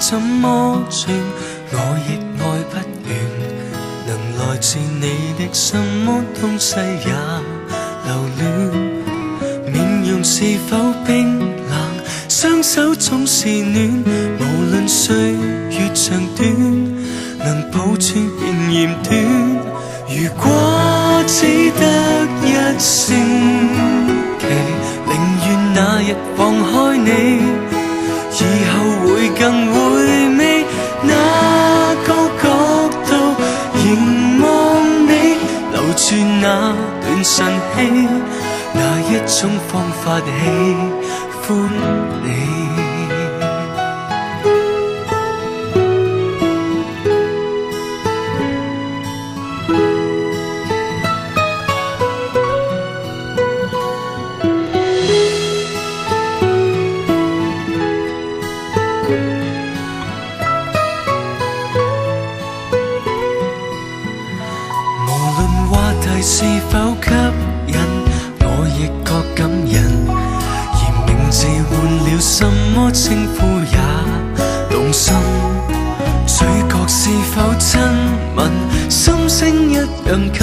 怎麼轉，我亦愛不完。能來自你的什麼東西也留戀，面容是否冰冷，雙手總是暖。無論歲月長短，能抱住便嫌短。如果只得一星期，寧願那日放開你，以後會更回味。那個角度凝望你，留住那段晨曦，哪一種方法喜歡你？是否吸引，我亦覺感人。而名字換了，什麼稱呼也動心。嘴角是否親吻，心聲一樣近。